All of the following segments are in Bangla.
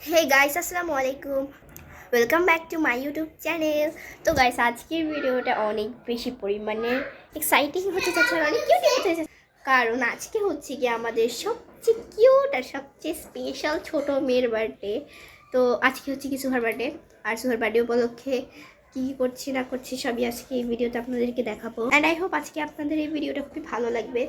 हे गाइस আসসালামু আলাইকুম welcome back to my YouTube channel. তো গাইস আজকের ভিডিওটা অনেক বেশি পরিমাণে এক্সাইটিং হতে যাচ্ছে, অনেক কিউট হতে যাচ্ছে, কারণ আজকে হচ্ছে কি আমাদের সবচেয়ে কিউট আর সবচেয়ে স্পেশাল ছোট মেয়ের বার্থডে। তো আজকে হচ্ছে কি সুহার বার্থডে, আর সুহার বার্থডে উপলক্ষে কী করছি না করছি সবই আজকে এই ভিডিওতে আপনাদেরকে দেখাবো। অ্যান্ড আই হোপ আজকে আপনাদের এই ভিডিওটা খুবই ভালো লাগবে।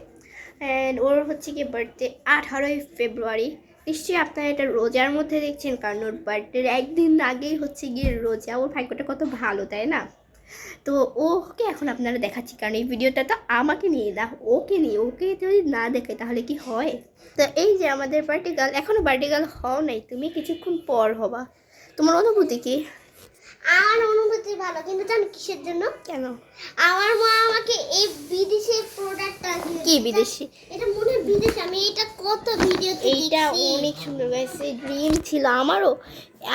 অ্যান্ড ওর হচ্ছে কি বার্থডে 18ই ফেব্রুয়ারি। নিশ্চয়ই আপনারা এটা রোজার মধ্যে দেখছেন, কারণ ওর বার্থডের একদিন আগেই হচ্ছে গিয়ে রোজা। ওর ভাগ্যটা কত ভালো, তাই না? তো ওকে এখন আপনারা দেখাচ্ছি, কারণ এই ভিডিওটা তো আমাকে নিয়ে না, ওকে নিয়ে। ওকে যদি না দেখে তাহলে কি হয়? তো এই যে আমাদের বার্থডে গার্ল, এখনও বার্থডে গার্ল হও নাই, তুমি কিছুক্ষণ পর হবা। তোমার অনুভূতি কি? আমার অনুভূতি ভালো, কিন্তু জানো কিসের জন্য? কেন? আমার মা আমাকে এই বিদেশি প্রোডাক্টটা দিয়েছে। কি বিদেশি? এটা মনে হয় বিদেশি। আমি এটা কত ভিডিওতে এইটা অনেক সুন্দর গাইছে, ড্রিম ছিল আমারও।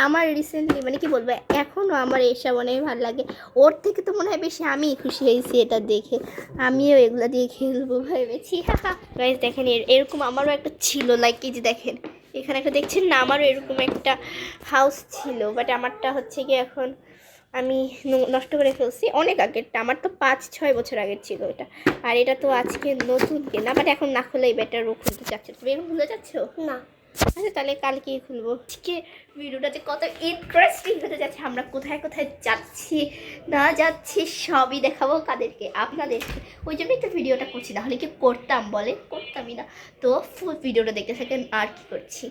আমার রিসেন্টলি মানে কি বলবো, এখনও আমার এসব অনেক ভালো লাগে। ওর থেকে তো মনে হয় বেশি আমি খুশি হয়েছি এটা দেখে। আমিও এগুলো দিয়ে খেলবো ভেবেছি। গাইস দেখেন, এরকম আমারও একটা ছিল, লাইক এই যে দেখেন এখানে একটা দেখছেন না, আমারও এরকম একটা হাউস ছিল, বাট আমারটা হচ্ছে কি এখন আমি নষ্ট করে ফেলছি। অনেক আগেরটা, আমার তো 5-6 বছর আগের ছিল এটা। আর এটা তো আজকে নতুন কেনা, বাট এখন না খুলেই বেটার। ও খুলতে চাচ্ছে, তুমি এখন খুলতে চাচ্ছ না। আচ্ছা তাহলে কালকেই খুলবো। আজকে ভিডিওটাতে কত ইন্টারেস্টিং হতে যাচ্ছে, আমরা কোথায় কোথায় যাচ্ছি না যাচ্ছি সবই দেখাবো। কাদেরকে? আপনাদেরকে। ওই জন্যই তো ভিডিওটা করছি, নাহলে কি করতাম বলে? করতামই না। তো ফুল ভিডিওটা দেখতে থাকেন আর কি করছি।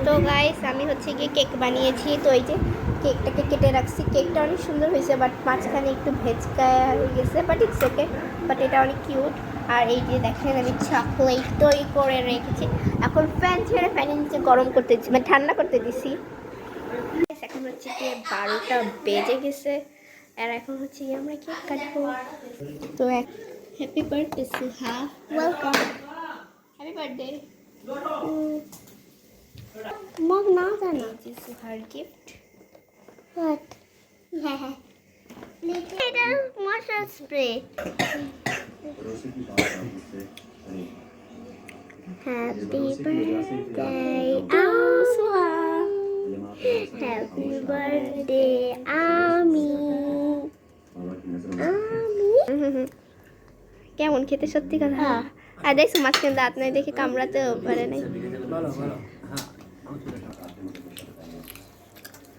তো গাইস আমি হচ্ছে গিয়ে কেক বানিয়েছি। তো এই যে কেকটাকে কেটে রাখছি, কেকটা অনেক সুন্দর হয়েছে, বাট মাঝখানে একটু ভেজকা হয়ে গেছে, বাট ইটস ওকে। বাট এটা অনেক কিউট। আর এই যে দেখেন আমি চকলেট তৈরি করে রেখেছি। এখন ফ্যান ছেড়ে ফ্যানের নিচে গরম করতে মানে ঠান্ডা করতে দিছি। এখন হচ্ছে গিয়ে 12টা বেজে গেছে, আর এখন হচ্ছে গিয়ে আমরা কেক কাটবো। তো happy birthday Suha, welcome. Happy birthday. মগ না জানো সুহার গিফট। হোয়াট? হ্যাঁ, এটা মশা spray. Happy birthday Suha, happy birthday আমি। কেমন খেতে? সত্যি কথা। আর দেখছো মাঝখানে দাঁত নাই দেখে কামড়াতেও পারে নাই।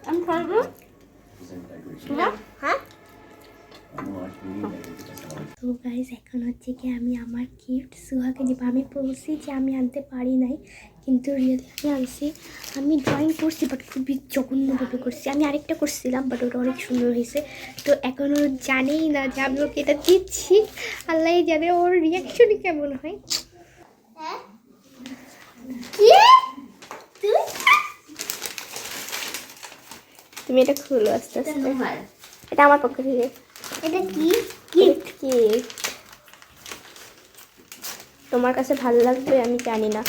আমি খাবো। হ্যাঁ। তো গাইজ এখন হচ্ছে কি আমি আমার গিফট সুহাকে দিব। আমি বলছি যে আমি আনতে পারি নাই, কিন্তু রিয়েলি আমি আনছি। আমি ড্রয়িং করছি, বাট খুবই জঘন্যভাবে করছি। আমি আরেকটা করছিলাম, বাট ওটা অনেক সুন্দর হয়েছে। তো এখন ও জানেই না যে আমি ওকে এটা দিচ্ছি। আল্লাহ জানে ওর রিয়াকশনই কেমন হয়। কি? তুমি এটা খুলো আস্তে আস্তে। এটা আমার পক্ষ থেকে। এটা কি? গিফট। তোমার কাছে ভালো লাগবে আমি জানি না।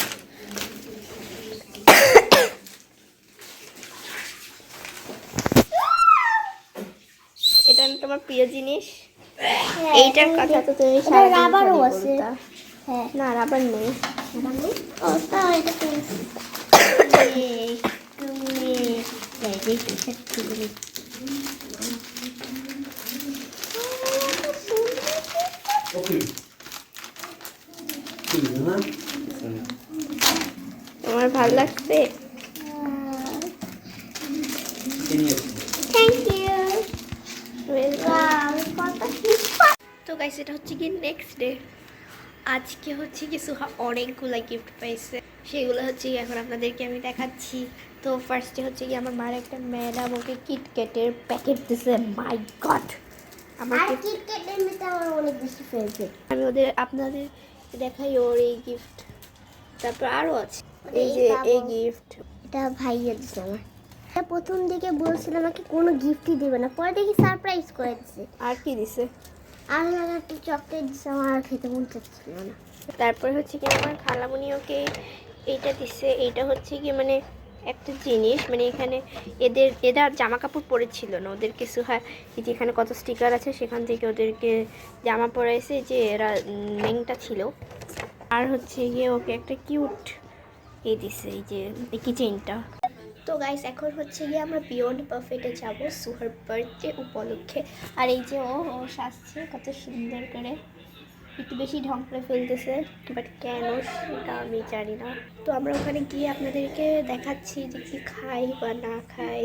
এটা তোমার প্রিয় জিনিস। এইটার কথা তো তুমি রাবারও আছে। হ্যাঁ, না রাবার নেই। ও তাও এটা পেন্সিল। তোমার ভালো লাগছে? Thank you. তো গাইস এটা হচ্ছে কি নেক্সট ডে। আজকে হচ্ছে কি সুহা অনেকগুলো গিফট পাইছে, সেগুলো হচ্ছে কি এখন আপনাদেরকে আমি দেখাচ্ছি। তো ফার্স্টে হচ্ছে কি আমার মার একটা ম্যাডাম ওকে কিটক্যাটের প্যাকেট দিছে। মাই গড, আর কিটক্যাটের মধ্যে আমার অনেক বেশি ফেভারিট। আমি আপনাদের দেখাই ওর এই গিফট। তারপর আরও আছে, এই যে এই গিফট। এটা ভাইয়া দিচ্ছে আমার। এটা প্রথম দিকে বলছিল আমাকে কোনো গিফটই দেবে না, পরে দেখি সারপ্রাইজ করে দিচ্ছে। আর কি দিছে? আর আমার একটা চকলেট দিচ্ছে, আমার আর খেতে মন চাচ্ছিল না। তারপর হচ্ছে কি আমার খালামণি ওকে এইটা দিচ্ছে। এইটা হচ্ছে কি মানে একটা জিনিস, মানে এখানে এরা জামা কাপড় পরেছিল না, ওদের কিছু হয় এই যে এখানে কত স্টিকার আছে, সেখান থেকে ওদেরকে জামা পরাইছে যে এরা লেংটা ছিল। আর হচ্ছে গিয়ে ওকে একটা কিউট দিছে, এই যে এই কিচেনটা। তো গাইস এখন হচ্ছে গিয়ে আমরা বিয়ন্ড বাফেটে যাব সুহার বার্থডে উপলক্ষে। আর এই যে ও সাজছে কত সুন্দর করে, একটু বেশি ঢং করে ফেলতেছে, বাট কেন সেটা আমি জানি না। তো আমরা ওখানে গিয়ে আপনাদেরকে দেখাচ্ছি যে কি খাই বা না খাই।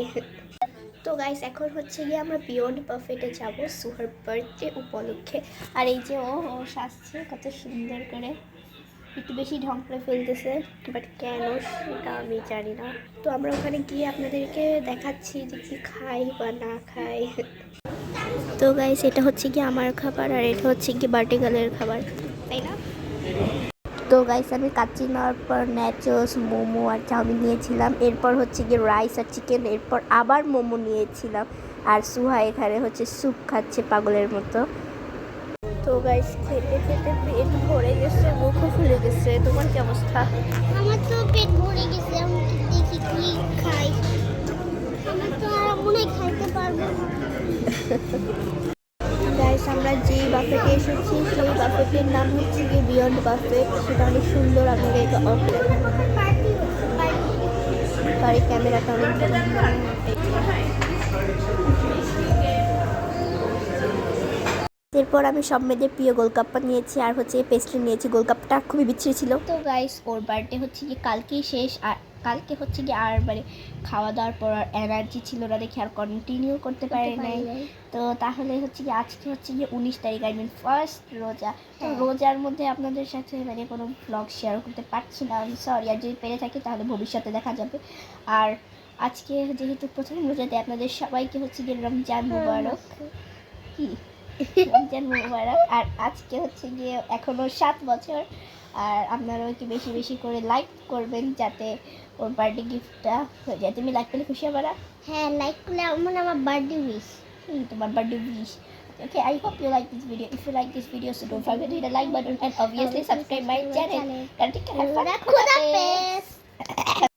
তো গাইস এখন হচ্ছে গিয়ে আমরা বিয়ন্ড বাফেটে যাব সুহার বার্থডে উপলক্ষে। আর এই যে ও সাজছে কত সুন্দর করে, একটু বেশি ঢং করে ফেলতেছে, বাট কেন সেটা আমি জানি না। তো আমরা ওখানে গিয়ে আপনাদেরকে দেখাচ্ছি যে কি খাই বা না খাই। তো গাইস এটা হচ্ছে কি আমার খাবার, আর এটা হচ্ছে কি বার্থডে গার্লের খাবার, তাই না? তো গাইস আমি কাচ্চি নেওয়ার পর ন্যাচোস, মোমো আর চাউমিন নিয়েছিলাম। এরপর হচ্ছে গিয়ে রাইস আর চিকেন, এরপর আবার মোমো নিয়েছিলাম। আর সুহা এখানে হচ্ছে স্যুপ খাচ্ছে পাগলের মতো। তো গাইস খেতে খেতে পেট ভরে গেছে, মুখও ফুলে গেছে। তোমার কি অবস্থা? আমার তো পেট ভরে গেছে, আমি দেখি কি খাই। আমার তো আর মনে হয় খাইতে পারবো না। গাইস আমরা যে বাফেটে এসেছি সেই বাফেটের নাম হচ্ছে গিয়ে বিয়ন্ড বাফেট। সেটা অনেক সুন্দর, আপনাকে এটা অফ সরি ক্যামেরাটা অনেক এরপর আমি সব মেয়েদের প্রিয় গোলকাপ্পা নিয়েছি, আর হচ্ছে পেস্ট্রি নিয়েছি। গোলকাপ্পাটা খুবই বিচ্ছিরি ছিল। তো গাইস ওর বার্থডে হচ্ছে গিয়ে কালকেই শেষ, আর কালকে হচ্ছে গিয়ে আর মানে খাওয়া দাওয়ার পর আর এনার্জি ছিল না দেখে আর কন্টিনিউ করতে পারি নাই। তো তাহলে হচ্ছে গিয়ে আজকে হচ্ছে গিয়ে 19 তারিখ, আই মিন ফার্স্ট রোজা। তো রোজার মধ্যে আপনাদের সাথে মানে কোনো ব্লগ শেয়ার করতে পারছি না, আমি সরি। আর যদি পেরে থাকি তাহলে ভবিষ্যতে দেখা যাবে। আর আজকে যেহেতু প্রথম রোজাতে আপনাদের সবাইকে হচ্ছে গিয়ে রমজান মুবারক। কি রমজান মুবারক। আর আজকে হচ্ছে গিয়ে এখনো 7 বছর। আর আপনারাও একটু বেশি বেশি করে লাইক করবেন যাতে ওর বার্থডে গিফটটা হয়ে যায়। তুমি লাইক করলে খুশি হবে না? হ্যাঁ, লাইক করলে আমার বার্থডে উইশ। তোমার birthday wish. Okay, I hope you like this video. If you like this video, so don't forget to hit the like button and obviously subscribe my channel. Have fun. খুদা হাফেজ।